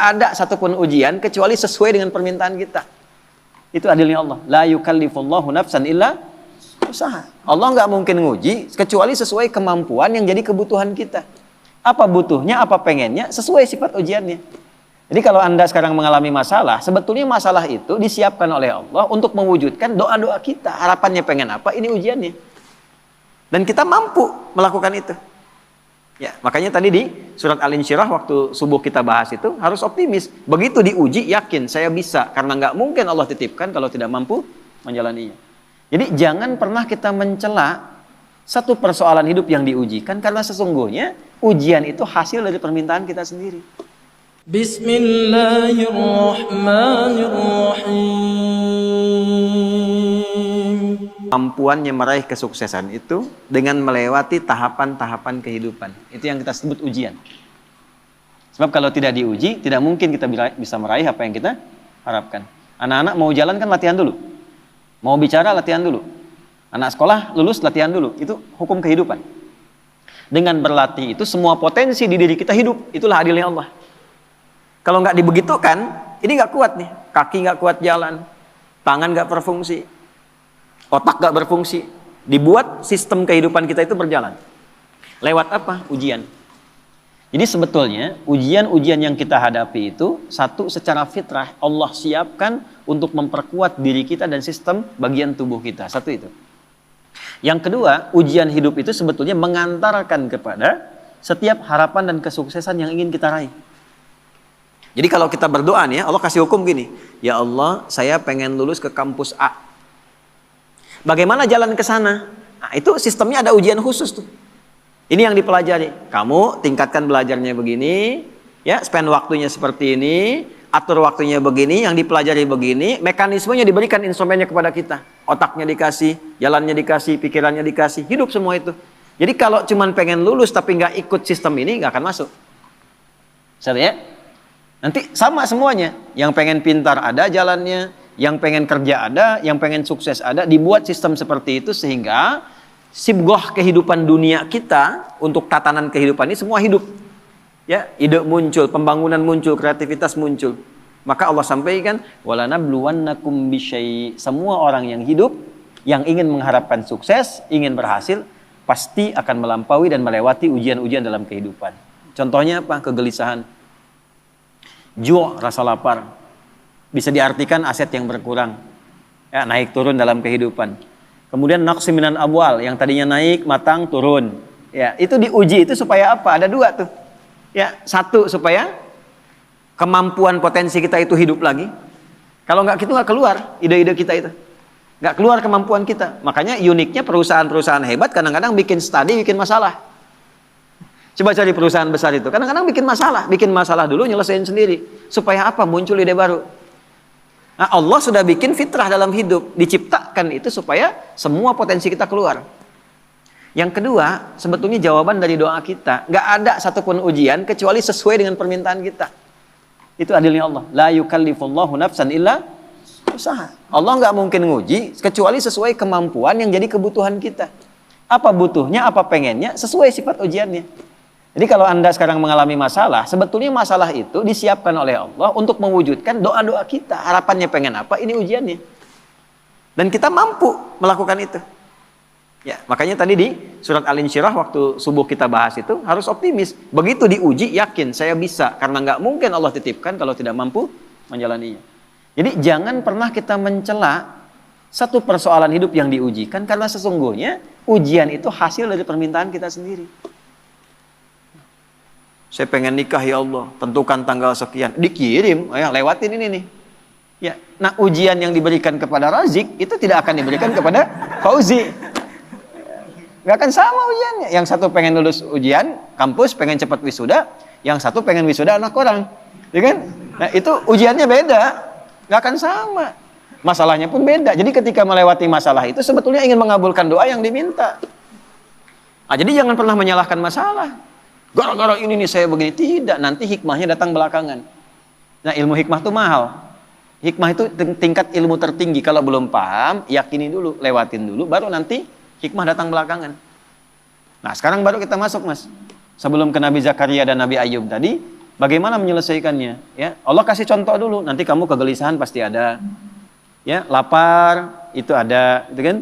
Ada satupun ujian kecuali sesuai dengan permintaan kita. Itu adilnya Allah. La yukallifullahu nafsan illa usaha. Allah nggak mungkin nguji kecuali sesuai kemampuan yang jadi kebutuhan kita. Apa butuhnya, apa pengennya, sesuai sifat ujiannya. Jadi kalau Anda sekarang mengalami masalah, sebetulnya masalah itu disiapkan oleh Allah untuk mewujudkan doa-doa kita. Harapannya pengen apa, ini ujiannya. Dan kita mampu melakukan itu. Ya, makanya tadi di surat Al-Insyirah waktu subuh kita bahas itu harus optimis. Begitu diuji, yakin saya bisa. Karena nggak mungkin Allah titipkan kalau tidak mampu menjalaninya. Jadi jangan pernah kita mencela satu persoalan hidup yang diujikan. Karena sesungguhnya ujian itu hasil dari permintaan kita sendiri. Bismillahirrahmanirrahim. Kemampuannya meraih kesuksesan itu dengan melewati tahapan-tahapan kehidupan. Itu yang kita sebut ujian. Sebab kalau tidak diuji, tidak mungkin kita bisa meraih apa yang kita harapkan. Anak-anak mau jalan kan latihan dulu. Mau bicara latihan dulu. Anak sekolah lulus latihan dulu. Itu hukum kehidupan. Dengan berlatih itu semua potensi di diri kita hidup. Itulah adilnya Allah. Kalau nggak dibegitukan, ini nggak kuat nih. Kaki nggak kuat jalan. Tangan nggak berfungsi. Otak gak berfungsi. Dibuat sistem kehidupan kita itu berjalan. Lewat apa? Ujian. Jadi sebetulnya ujian-ujian yang kita hadapi itu satu, secara fitrah Allah siapkan untuk memperkuat diri kita dan sistem bagian tubuh kita. Satu itu. Yang kedua, ujian hidup itu sebetulnya mengantarkan kepada setiap harapan dan kesuksesan yang ingin kita raih. Jadi kalau kita berdoa nih ya, Allah kasih hukum gini. Ya Allah, saya pengen lulus ke kampus A. Bagaimana jalan ke sana? Nah, itu sistemnya ada ujian khusus tuh. Ini yang dipelajari. Kamu tingkatkan belajarnya begini, ya, spend waktunya seperti ini, atur waktunya begini, yang dipelajari begini, mekanismenya diberikan instrumennya kepada kita. Otaknya dikasih, jalannya dikasih, pikirannya dikasih, hidup semua itu. Jadi kalau cuman pengen lulus tapi nggak ikut sistem ini, nggak akan masuk. Sorry ya? Nanti sama semuanya. Yang pengen pintar ada jalannya, yang pengen kerja ada, yang pengen sukses ada, dibuat sistem seperti itu sehingga sibgoh kehidupan dunia kita untuk tatanan kehidupan ini semua hidup. Ya, ide muncul, pembangunan muncul, kreativitas muncul. Maka Allah sampaikan, walanabluwannakum bisyai. Semua orang yang hidup, yang ingin mengharapkan sukses, ingin berhasil, pasti akan melampaui dan melewati ujian-ujian dalam kehidupan. Contohnya apa? Kegelisahan. Ju', rasa lapar. Bisa diartikan aset yang berkurang, ya, naik turun dalam kehidupan. Kemudian naqsi minan amwal, yang tadinya naik matang turun, ya, itu diuji itu supaya apa? Ada dua tuh, ya, satu supaya kemampuan potensi kita itu hidup lagi. Kalau nggak gitu nggak keluar ide-ide kita itu, nggak keluar kemampuan kita. Makanya uniknya perusahaan-perusahaan hebat kadang-kadang bikin studi, bikin masalah. Coba cari perusahaan besar itu, kadang-kadang bikin masalah dulu nyelesain sendiri, supaya apa? Muncul ide baru. Nah, Allah sudah bikin fitrah dalam hidup, diciptakan itu supaya semua potensi kita keluar. Yang kedua, sebetulnya jawaban dari doa kita, nggak ada satupun ujian kecuali sesuai dengan permintaan kita. Itu adilnya Allah. La yukallifullahu nafsan illa usaha. Allah nggak mungkin nguji kecuali sesuai kemampuan yang jadi kebutuhan kita. Apa butuhnya, apa pengennya, sesuai sifat ujiannya. Jadi kalau Anda sekarang mengalami masalah, sebetulnya masalah itu disiapkan oleh Allah untuk mewujudkan doa-doa kita. Harapannya pengen apa, ini ujiannya. Dan kita mampu melakukan itu. Ya, makanya tadi di surat Al-Insyirah waktu subuh kita bahas itu harus optimis. Begitu diuji, yakin saya bisa. Karena nggak mungkin Allah titipkan kalau tidak mampu menjalaninya. Jadi jangan pernah kita mencela satu persoalan hidup yang diujikan. Karena sesungguhnya ujian itu hasil dari permintaan kita sendiri. Saya pengen nikah ya Allah, tentukan tanggal sekian, dikirim, ya, lewatin ini nih. Ya, nah ujian yang diberikan kepada Razik itu tidak akan diberikan kepada Fauzi. Nggak akan sama ujiannya. Yang satu pengen lulus ujian kampus, pengen cepat wisuda, yang satu pengen wisuda anak orang, ya kan? Nah itu ujiannya beda, nggak akan sama. Masalahnya pun beda. Jadi ketika melewati masalah itu sebetulnya ingin mengabulkan doa yang diminta. Nah, jadi jangan pernah menyalahkan masalah. Gara-gara ini nih saya begini. Tidak, nanti hikmahnya datang belakangan. Nah ilmu hikmah itu mahal. Hikmah itu tingkat ilmu tertinggi. Kalau belum paham, yakini dulu, lewatin dulu, baru nanti hikmah datang belakangan. Nah sekarang baru kita masuk mas. Sebelum ke Nabi Zakaria dan Nabi Ayub tadi, Bagaimana menyelesaikannya? Ya, Allah kasih contoh dulu. Nanti kamu kegelisahan pasti ada. Ya, lapar itu ada, gitu kan?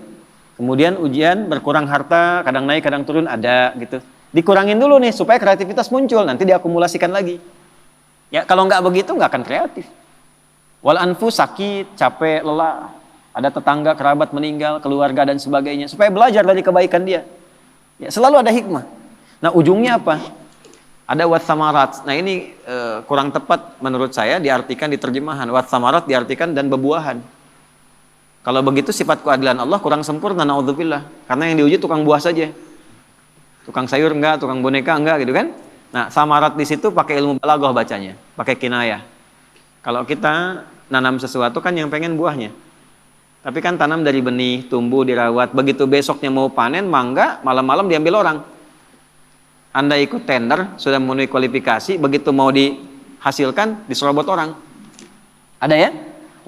Kemudian ujian berkurang harta, kadang naik, kadang turun ada, gitu. Dikurangin dulu nih supaya kreativitas muncul. Nanti diakumulasikan lagi. Ya, kalau nggak begitu nggak akan kreatif. Wal anfus sakit, capek, lelah. Ada tetangga, kerabat meninggal, keluarga dan sebagainya. Supaya belajar dari kebaikan dia. Ya, selalu ada hikmah. Nah, ujungnya apa? Ada watsamarat. Nah, ini kurang tepat menurut saya diartikan di terjemahan. Watsamarat diartikan dan bebuahan. Kalau begitu sifat keadilan Allah kurang sempurna, naudzubillah. Karena yang diuji tukang buah saja. Tukang sayur enggak, tukang boneka enggak gitu kan? Nah, samarat di situ pakai ilmu balaghah bacanya, pakai kinayah. Kalau kita nanam sesuatu kan yang pengen buahnya. Tapi kan tanam dari benih, tumbuh, dirawat. Begitu besoknya mau panen, mangga, malam-malam diambil orang. Anda ikut tender, sudah memenuhi kualifikasi, begitu mau dihasilkan, diserobot orang. Ada ya?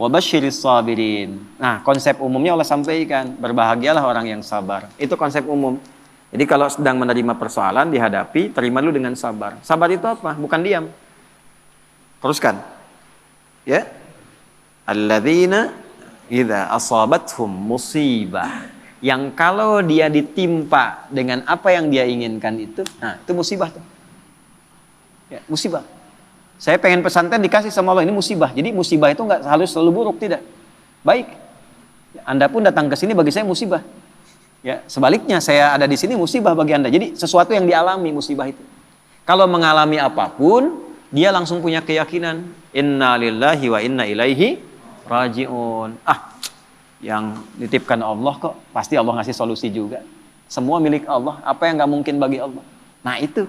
Wabasyiris sabirin. Nah, konsep umumnya Allah sampaikan, berbahagialah orang yang sabar. Itu konsep umum. Jadi kalau sedang menerima persoalan, dihadapi, terima dulu dengan sabar. Sabar itu apa? Bukan diam. Teruskan. Ya. Alladzina idza asabathum musibah, yang kalau dia ditimpa dengan apa yang dia inginkan itu, nah itu musibah tuh. Ya, musibah. Saya pengen pesantren dikasih sama Allah, ini musibah. Jadi musibah itu nggak harus selalu buruk, tidak. Baik. Anda pun datang ke sini bagi saya musibah. Ya, sebaliknya saya ada di sini musibah bagi Anda. Jadi sesuatu yang dialami musibah itu. Kalau mengalami apapun, dia langsung punya keyakinan, inna lillahi wa inna ilaihi raji'un. Yang dititipkan Allah kok, pasti Allah ngasih solusi juga. Semua milik Allah, apa yang nggak mungkin bagi Allah. Nah itu.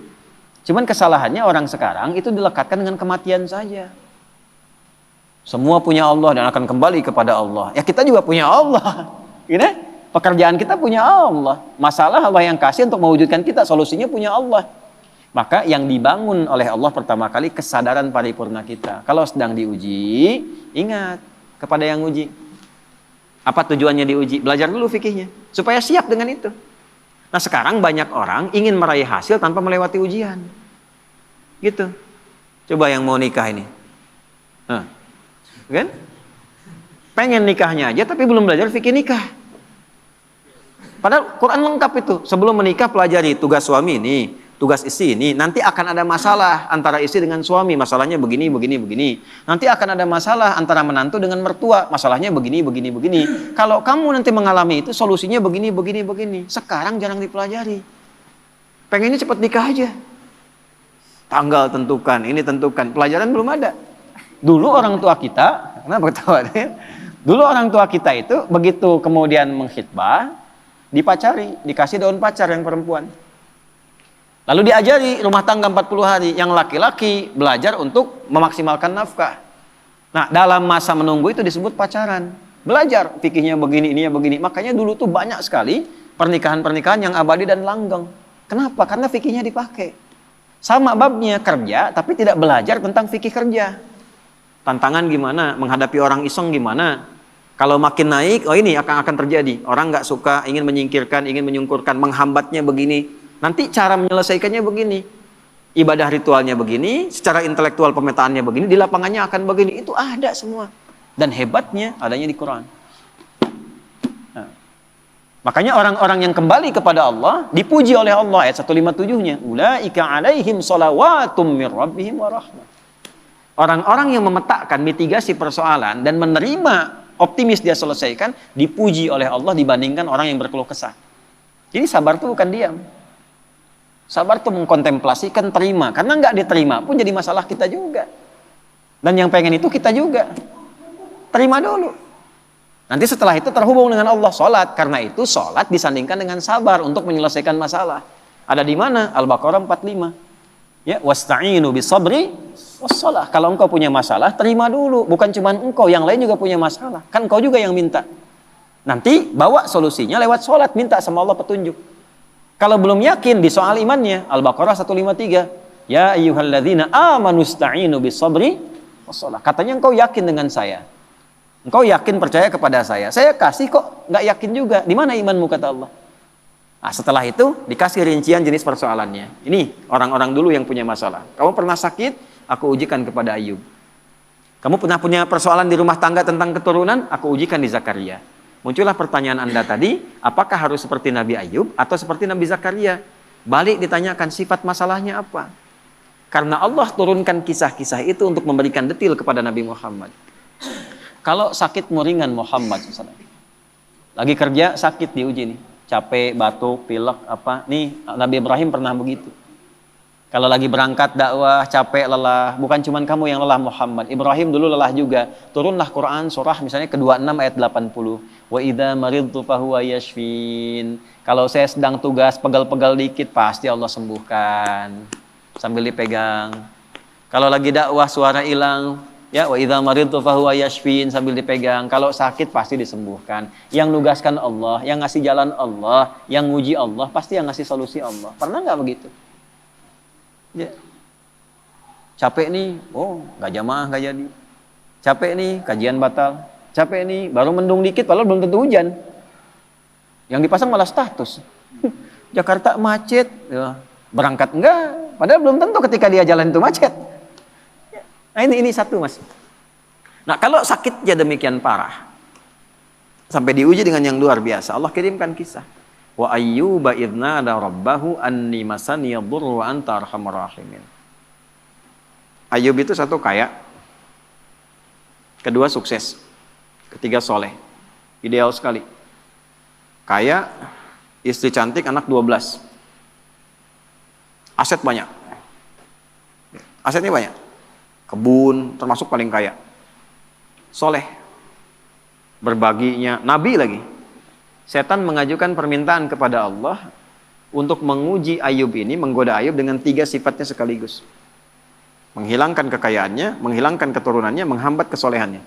Cuman kesalahannya orang sekarang itu dilekatkan dengan kematian saja. Semua punya Allah dan akan kembali kepada Allah. Ya kita juga punya Allah. Gitu? Pekerjaan kita punya Allah. Masalah Allah yang kasih untuk mewujudkan kita, solusinya punya Allah. Maka yang dibangun oleh Allah pertama kali kesadaran paripurna kita. Kalau sedang diuji, ingat kepada yang uji. Apa tujuannya diuji? Belajar dulu fikihnya supaya siap dengan itu. Nah, sekarang banyak orang ingin meraih hasil tanpa melewati ujian. Gitu. Coba yang mau nikah ini. Kan? Pengen nikahnya aja tapi belum belajar fikih nikah. Padahal Quran lengkap itu. Sebelum menikah pelajari tugas suami ini, tugas istri ini. Nanti akan ada masalah antara istri dengan suami. Masalahnya begini, begini, begini. Nanti akan ada masalah antara menantu dengan mertua. Masalahnya begini, begini, begini. Kalau kamu nanti mengalami itu, solusinya begini, begini, begini. Sekarang jarang dipelajari. Pengennya cepat nikah aja. Tanggal tentukan, ini tentukan. Pelajaran belum ada. Dulu orang tua kita, kenapa ketawa? Dulu orang tua kita itu, begitu kemudian mengkhitbah, dipacari, dikasih daun pacar yang perempuan. Lalu diajari rumah tangga 40 hari. Yang laki-laki belajar untuk memaksimalkan nafkah. Nah, dalam masa menunggu itu disebut pacaran. Belajar fikihnya begini, ininya begini. Makanya dulu tuh banyak sekali pernikahan-pernikahan yang abadi dan langgeng. Kenapa? Karena fikihnya dipakai. Sama babnya kerja, tapi tidak belajar tentang fikih kerja. Tantangan gimana? Menghadapi orang iseng gimana? Kalau makin naik, oh ini akan terjadi. Orang nggak suka, ingin menyingkirkan, ingin menyungkurkan, menghambatnya begini. Nanti cara menyelesaikannya begini. Ibadah ritualnya begini, secara intelektual pemetaannya begini, di lapangannya akan begini. Itu ada semua. Dan hebatnya adanya di Quran. Nah, makanya orang-orang yang kembali kepada Allah dipuji oleh Allah ayat 157-nya. Ulaika alaihim shalawatum mir rabbihim wa rahmah. Orang-orang yang memetakkan mitigasi persoalan dan menerima optimis dia selesaikan, dipuji oleh Allah dibandingkan orang yang berkeluh kesah. Jadi sabar itu bukan diam. Sabar itu mengkontemplasikan, terima. Karena nggak diterima pun jadi masalah kita juga. Dan yang pengen itu kita juga. Terima dulu. Nanti setelah itu terhubung dengan Allah, sholat. Karena itu sholat disandingkan dengan sabar untuk menyelesaikan masalah. Ada di mana? Al-Baqarah 45. Ya, wasta'inu bisabri wassalah. Kalau engkau punya masalah, terima dulu. Bukan cuma engkau, yang lain juga punya masalah. Kan engkau juga yang minta. Nanti bawa solusinya lewat sholat, minta sama Allah petunjuk. Kalau belum yakin di soal imannya, Al-Baqarah 153. Ya ayyuhalladzina amanu sta'inu bisabri wassalah. Katanya engkau yakin dengan saya. Engkau yakin percaya kepada saya. Saya kasih kok nggak yakin juga. Di mana imanmu kata Allah? Nah, setelah itu dikasih rincian jenis persoalannya. Ini orang-orang dulu yang punya masalah. Kamu pernah sakit? Aku ujikan kepada Ayub. Kamu pernah punya persoalan di rumah tangga tentang keturunan? Aku ujikan di Zakaria. Muncullah pertanyaan Anda tadi, apakah harus seperti Nabi Ayub atau seperti Nabi Zakaria? Balik ditanyakan sifat masalahnya apa? Karena Allah turunkan kisah-kisah itu untuk memberikan detil kepada Nabi Muhammad. Kalau sakit ringan Muhammad SAW. Lagi kerja sakit diuji nih. Capek, batuk, pilek, apa. Nih Nabi Ibrahim pernah begitu. Kalau lagi berangkat dakwah, capek, lelah. Bukan cuma kamu yang lelah Muhammad. Ibrahim dulu lelah juga. Turunlah Quran surah misalnya ke-26 ayat 80. Wa idza maridtu fahuwa yashfin. Kalau saya sedang tugas, pegal-pegal dikit, pasti Allah sembuhkan. Sambil dipegang. Kalau lagi dakwah suara hilang, ya wa idza maridtu fahuwa yashfin, sambil dipegang. Kalau sakit pasti disembuhkan. Yang nugaskan Allah, yang ngasih jalan Allah, yang nguji Allah, pasti yang ngasih solusi Allah. Pernah nggak begitu? Ya. Capek nih, oh nggak jamaah nggak jadi. Capek nih, kajian batal. Capek nih, baru mendung dikit, padahal belum tentu hujan. Yang dipasang malah status. Jakarta macet, ya. Berangkat enggak, padahal belum tentu ketika dia jalan itu macet. Nah ini satu mas. Nah kalau sakitnya demikian parah, sampai diuji dengan yang luar biasa, Allah kirimkan kisah. Wa ayyuba idna ada rabbahu anni masani yadurru wa anta arhamar rahimin. Ayub itu satu kaya, kedua sukses, ketiga soleh, ideal sekali. Kaya, istri cantik, anak 12, aset banyak, asetnya banyak, kebun termasuk paling kaya, soleh, berbaginya, nabi lagi. Setan mengajukan permintaan kepada Allah untuk menguji Ayub ini, menggoda Ayub dengan 3 sifatnya sekaligus. Menghilangkan kekayaannya, menghilangkan keturunannya, menghambat kesolehannya.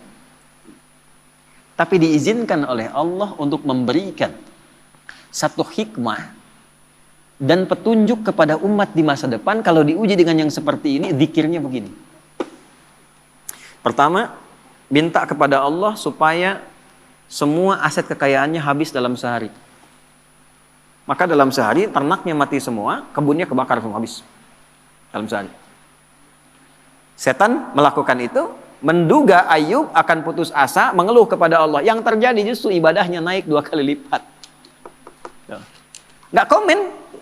Tapi diizinkan oleh Allah untuk memberikan satu hikmah dan petunjuk kepada umat di masa depan. Kalau diuji dengan yang seperti ini, zikirnya begini. Pertama, minta kepada Allah supaya semua aset kekayaannya habis dalam sehari. Maka dalam sehari ternaknya mati semua, kebunnya kebakar semua habis dalam sehari. Setan melakukan itu, menduga Ayub akan putus asa, mengeluh kepada Allah. Yang terjadi justru ibadahnya naik 2 kali lipat. Nggak komen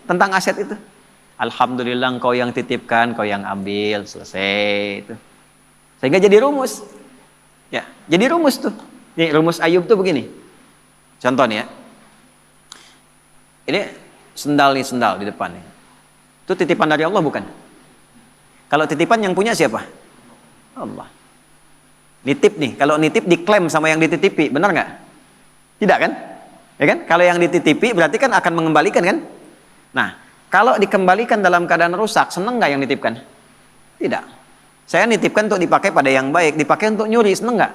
tentang aset itu. Alhamdulillah engkau yang titipkan, kau yang ambil, selesai itu. Sehingga jadi rumus. Ya, jadi rumus tuh. Nih, rumus Ayub tuh begini. Contoh nih ya. Ini sendal di depan nih. Itu titipan dari Allah bukan? Kalau titipan yang punya siapa? Allah. Nitip nih, kalau nitip diklaim sama yang dititipi, benar nggak? Tidak kan? Ya kan? Kalau yang dititipi berarti kan akan mengembalikan kan? Nah, kalau dikembalikan dalam keadaan rusak, seneng nggak yang nitipkan? Tidak. Saya nitipkan untuk dipakai pada yang baik, dipakai untuk nyuri, seneng nggak?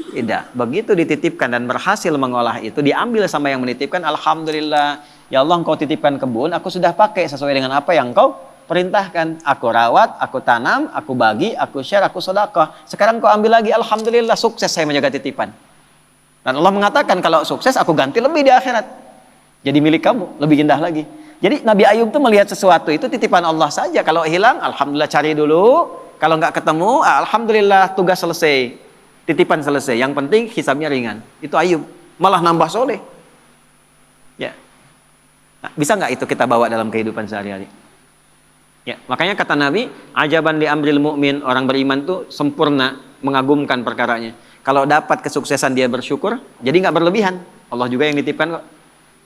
Tidak. Begitu dititipkan dan berhasil mengolah itu, diambil sama yang menitipkan, alhamdulillah, ya Allah engkau titipkan kebun, aku sudah pakai sesuai dengan apa yang engkau perintahkan. Aku rawat, aku tanam, aku bagi, aku share, aku sedekah. Sekarang kau ambil lagi, alhamdulillah sukses saya menjaga titipan. Dan Allah mengatakan kalau sukses aku ganti lebih di akhirat. Jadi milik kamu, lebih indah lagi. Jadi Nabi Ayub tuh melihat sesuatu itu titipan Allah saja. Kalau hilang, alhamdulillah cari dulu. Kalau nggak ketemu, alhamdulillah tugas selesai. Titipan selesai. Yang penting hisabnya ringan. Itu Ayub. Malah nambah soleh. Ya. Nah, bisa nggak itu kita bawa dalam kehidupan sehari-hari? Ya, makanya kata Nabi, ajaban li amril mu'min, orang beriman tuh sempurna, mengagumkan perkaranya. Kalau dapat kesuksesan dia bersyukur, jadi nggak berlebihan. Allah juga yang nitipkan kok.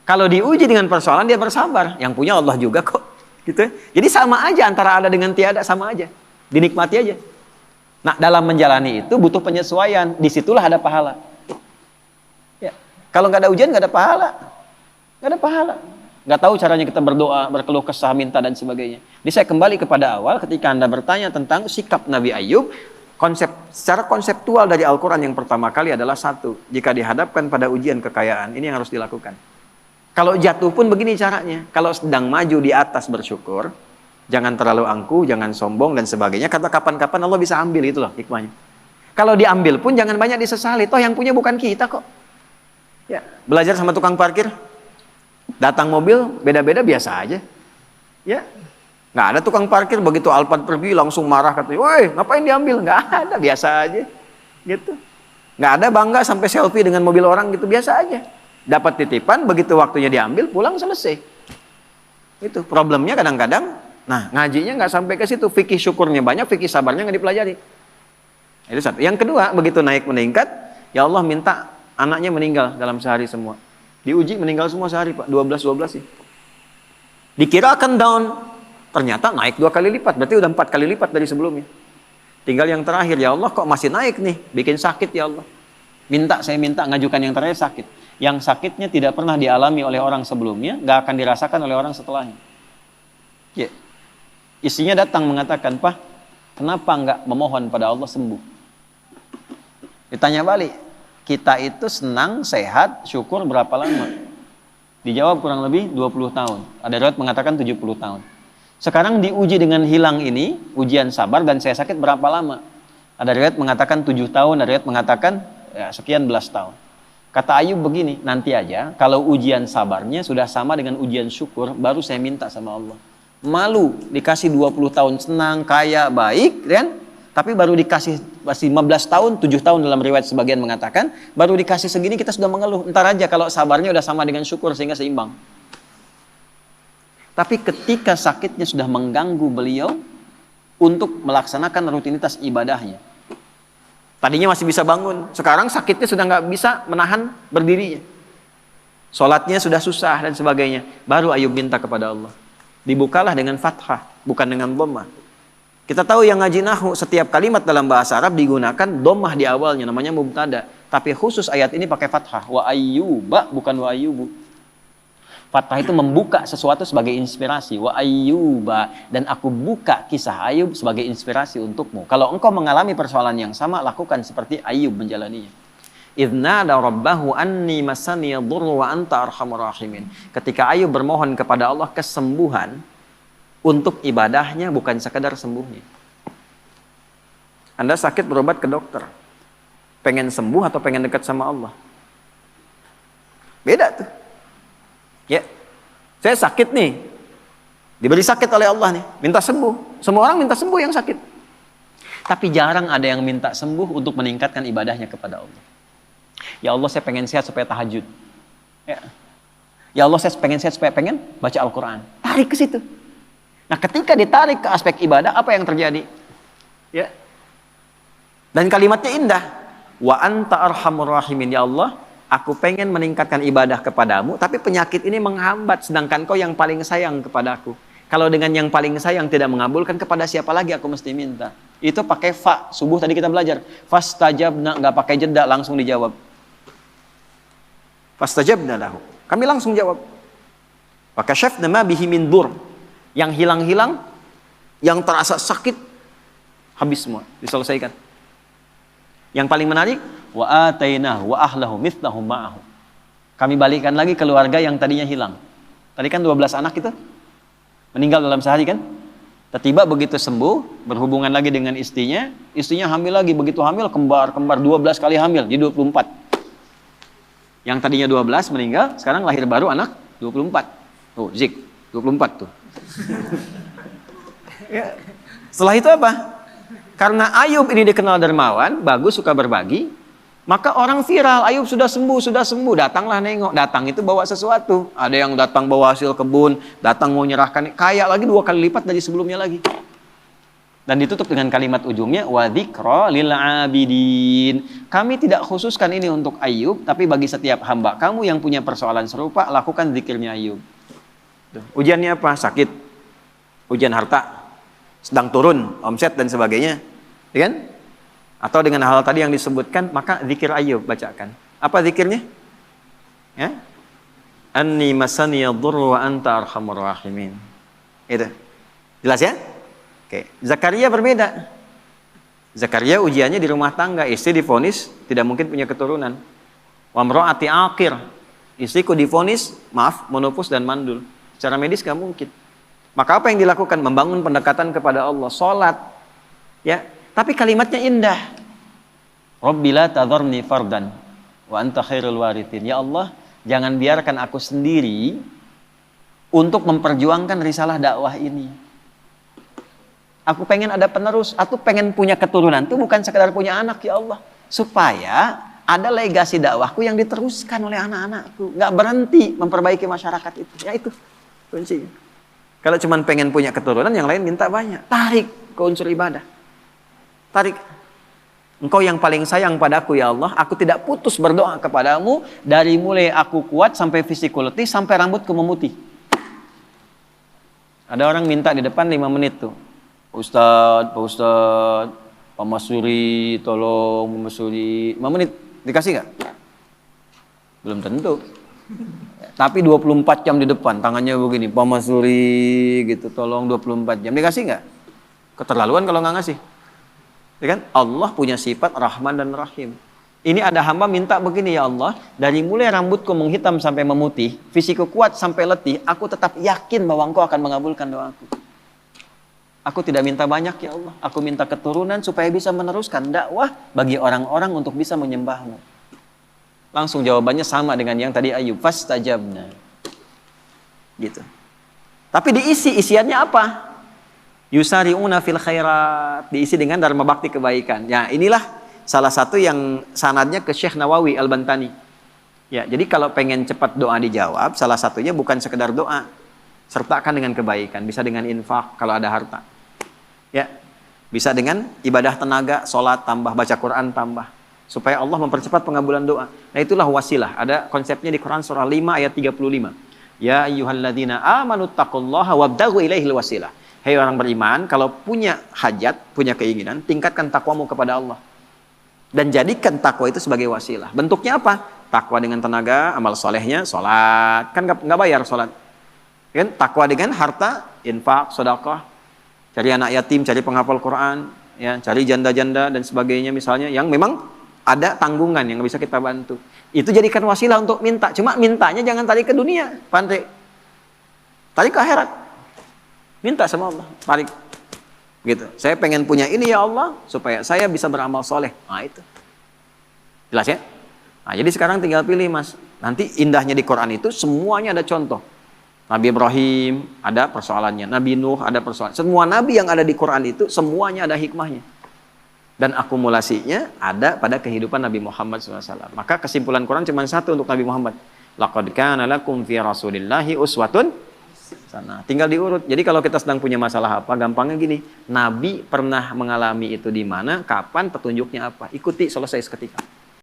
Kalau diuji dengan persoalan dia bersabar, yang punya Allah juga kok. Gitu. Jadi sama aja antara ada dengan tiada, sama aja. Dinikmati aja. Nah, dalam menjalani itu butuh penyesuaian. Disitulah ada pahala. Ya. Kalau nggak ada ujian, nggak ada pahala. Nggak ada pahala. Nggak tahu caranya kita berdoa, berkeluh kesah, minta dan sebagainya. Jadi saya kembali kepada awal ketika Anda bertanya tentang sikap Nabi Ayub. Secara konseptual dari Al-Quran yang pertama kali adalah satu. Jika dihadapkan pada ujian kekayaan, ini yang harus dilakukan. Kalau jatuh pun begini caranya. Kalau sedang maju di atas bersyukur. Jangan terlalu angkuh, jangan sombong dan sebagainya. Kata kapan-kapan Allah bisa ambil, itu loh hikmahnya. Kalau diambil pun jangan banyak disesali. Toh yang punya bukan kita kok. Ya, belajar sama tukang parkir. Datang mobil beda-beda biasa aja. Ya. Nggak ada tukang parkir begitu Alphard pergi langsung marah katanya, "Woi, ngapain diambil?" Nggak ada, biasa aja. Gitu. Nggak ada bangga sampai selfie dengan mobil orang gitu, biasa aja. Dapat titipan, begitu waktunya diambil, pulang selesai. Itu problemnya kadang-kadang. Nah, ngajinya nggak sampai ke situ. Fikih syukurnya banyak, fikih sabarnya nggak dipelajari. Itu satu. Yang kedua, begitu naik meningkat, ya Allah minta anaknya meninggal dalam sehari semua. Diuji meninggal semua sehari, Pak. 12 sih. Dikira akan down, ternyata naik 2 kali lipat. Berarti udah 4 kali lipat dari sebelumnya. Tinggal yang terakhir, ya Allah kok masih naik nih, bikin sakit ya Allah. Saya minta ngajukan yang terakhir sakit. Yang sakitnya tidak pernah dialami oleh orang sebelumnya, gak akan dirasakan oleh orang setelahnya. Ya. Istrinya datang mengatakan, "Pak, kenapa nggak memohon pada Allah sembuh?" Ditanya balik, "Kita itu senang, sehat, syukur berapa lama?" Dijawab kurang lebih 20 tahun. Ada riwayat mengatakan 70 tahun. Sekarang diuji dengan hilang ini, ujian sabar dan saya sakit berapa lama? Ada riwayat mengatakan 7 tahun, ada riwayat mengatakan ya, sekian belas tahun. Kata Ayub begini, nanti aja kalau ujian sabarnya sudah sama dengan ujian syukur, baru saya minta sama Allah. Malu dikasih 20 tahun senang, kaya, baik, kan? Tapi baru dikasih masih 15 tahun, 7 tahun dalam riwayat sebagian mengatakan, baru dikasih segini kita sudah mengeluh. Ntar aja kalau sabarnya udah sama dengan syukur sehingga seimbang. Tapi ketika sakitnya sudah mengganggu beliau untuk melaksanakan rutinitas ibadahnya. Tadinya masih bisa bangun, sekarang sakitnya sudah nggak bisa menahan berdirinya. Sholatnya sudah susah dan sebagainya. Baru Ayub minta kepada Allah. Dibukalah dengan fathah, bukan dengan dhammah. Kita tahu yang ngaji nahwu, setiap kalimat dalam bahasa Arab digunakan dhammah di awalnya, namanya mubtada. Tapi khusus ayat ini pakai fathah. Wa ayyuba, bukan wa ayyubu. Fathah itu membuka sesuatu sebagai inspirasi. Wa ayyuba, dan aku buka kisah Ayub sebagai inspirasi untukmu. Kalau engkau mengalami persoalan yang sama, lakukan seperti Ayub menjalaninya. Idznada rabbahu anni masani yadhurru wa anta arhamur rahimin. Ketika Ayub bermohon kepada Allah kesembuhan untuk ibadahnya, bukan sekadar sembuhnya. Anda sakit berobat ke dokter, pengen sembuh atau pengen dekat sama Allah? Beda tuh. Ya, saya sakit nih, diberi sakit oleh Allah nih, minta sembuh. Semua orang minta sembuh yang sakit. Tapi jarang ada yang minta sembuh untuk meningkatkan ibadahnya kepada Allah. Ya Allah, saya pengen sehat supaya tahajud. Ya Allah, saya pengen sehat supaya pengen baca Al-Quran. Tarik ke situ. Nah, ketika ditarik ke aspek ibadah, apa yang terjadi? Ya. Dan kalimatnya indah. Wa anta arhamur rahimin. Ya Allah, aku pengen meningkatkan ibadah kepadamu, tapi penyakit ini menghambat, sedangkan kau yang paling sayang kepadaku. Kalau dengan yang paling sayang tidak mengabulkan, kepada siapa lagi aku mesti minta? Itu pakai fa. Subuh tadi kita belajar. Fastajabna, nggak pakai jeda, langsung dijawab. Fastajabna lahu. Kami langsung jawab. Fakashafna ma bihi min dur. Yang hilang-hilang, yang terasa sakit, habis semua, diselesaikan. Yang paling menarik, wa atainahu wa ahlahu mithlahum ma'ahu. Kami balikkan lagi keluarga yang tadinya hilang. Tadi kan 12 anak itu meninggal dalam sehari kan? Tiba-tiba begitu sembuh, berhubungan lagi dengan istrinya hamil lagi, begitu hamil kembar 12 kali hamil, jadi 24. Yang tadinya 12 meninggal, sekarang lahir baru anak 24. Tuh, Zik, 24 tuh. Ya. Setelah itu apa? Karena Ayub ini dikenal dermawan, bagus, suka berbagi, maka orang viral, Ayub sudah sembuh, datanglah nengok. Datang itu bawa sesuatu. Ada yang datang bawa hasil kebun, datang mau nyerahkan, kaya lagi 2 kali lipat dari sebelumnya lagi. Dan ditutup dengan kalimat ujungnya, wa dzikra lil abidin. Kami tidak khususkan ini untuk Ayub, tapi bagi setiap hamba kamu yang punya persoalan serupa, lakukan zikirnya Ayub. Ujiannya apa? Sakit, ujian harta, sedang turun, omset dan sebagainya, ya kan? Atau dengan hal tadi yang disebutkan, maka zikir Ayub bacakan. Apa zikirnya? Ya, anni masani yadhurru wa anta arhamur rahimin. Itu jelas ya? Oke. Zakaria berbeda. Zakaria ujiannya di rumah tangga, istri divonis tidak mungkin punya keturunan. Wa mraati aqir, istriku divonis menopause dan mandul. Secara medis gak mungkin. Maka apa yang dilakukan? Membangun pendekatan kepada Allah, sholat. Ya, tapi kalimatnya indah. Rabbila tadharni fardan wa anta khairul warithin. Ya Allah, jangan biarkan aku sendiri untuk memperjuangkan risalah dakwah ini. Aku pengen ada penerus, aku pengen punya keturunan itu bukan sekedar punya anak ya Allah, supaya ada legasi dakwahku yang diteruskan oleh anak-anakku, nggak berhenti memperbaiki masyarakat itu. Ya itu kuncinya. Kalau cuma pengen punya keturunan, yang lain minta banyak. Tarik ke unsur ibadah. Tarik. Engkau yang paling sayang padaku ya Allah, aku tidak putus berdoa kepadamu dari mulai aku kuat sampai fisikku letih sampai rambutku memutih. Ada orang minta di depan 5 menit tuh. Pak Ustadz, Pak Masuri, tolong Pak Masuri. 5 menit, dikasih nggak? Belum tentu. Tapi 24 jam di depan, tangannya begini, Pak Masuri gitu, tolong 24 jam. Dikasih nggak? Keterlaluan kalau nggak ngasih. Ya kan? Allah punya sifat Rahman dan Rahim. Ini ada hamba minta begini ya Allah, dari mulai rambutku menghitam sampai memutih, fisikku kuat sampai letih, aku tetap yakin bahwa Engkau akan mengabulkan doaku. Aku tidak minta banyak ya Allah, aku minta keturunan supaya bisa meneruskan dakwah bagi orang-orang untuk bisa menyembahmu. Langsung jawabannya sama dengan yang tadi Ayub, fastajabna. Gitu. Tapi isiannya apa? Yusari'una fil khairat, diisi dengan dharma bakti kebaikan. Ya, inilah salah satu yang sanadnya ke Syekh Nawawi Al-Bantani. Ya, jadi kalau pengen cepat doa dijawab, salah satunya bukan sekedar doa, sertakan dengan kebaikan. Bisa dengan infak kalau ada harta. Ya, bisa dengan ibadah tenaga, sholat tambah, baca Quran tambah, supaya Allah mempercepat pengabulan doa. Nah, itulah wasilah. Ada konsepnya di Quran surah 5 ayat 35. Ya ayyuhalladzina amanu taqullaha wabtaghu ilaihil wasilah. Hei orang beriman, kalau punya hajat, punya keinginan, tingkatkan takwamu kepada Allah. Dan jadikan takwa itu sebagai wasilah. Bentuknya apa? Takwa dengan tenaga, amal solehnya, sholat. Kan nggak bayar sholat. Kan? Takwa dengan harta, infak, sedekah. Cari anak yatim, cari penghafal Quran, ya, cari janda-janda dan sebagainya misalnya. Yang memang ada tanggungan yang bisa kita bantu. Itu jadikan wasilah untuk minta. Cuma mintanya jangan tarik ke dunia. Pandai. Tarik ke akhirat. Minta sama Allah. Tarik. Gitu. Saya pengen punya ini ya Allah supaya saya bisa beramal soleh. Nah itu. Jelas ya? Nah jadi sekarang tinggal pilih mas. Nanti indahnya di Quran itu semuanya ada contoh. Nabi Ibrahim ada persoalannya. Nabi Nuh ada persoalan. Semua nabi yang ada di Quran itu semuanya ada hikmahnya. Dan akumulasinya ada pada kehidupan Nabi Muhammad SAW. Maka kesimpulan Quran cuma satu untuk Nabi Muhammad. Laqad kana lakum fi rasulillahi uswatun sana. Tinggal diurut. Jadi kalau kita sedang punya masalah apa, gampangnya gini. Nabi pernah mengalami itu di mana, kapan, petunjuknya apa. Ikuti, selesai seketika.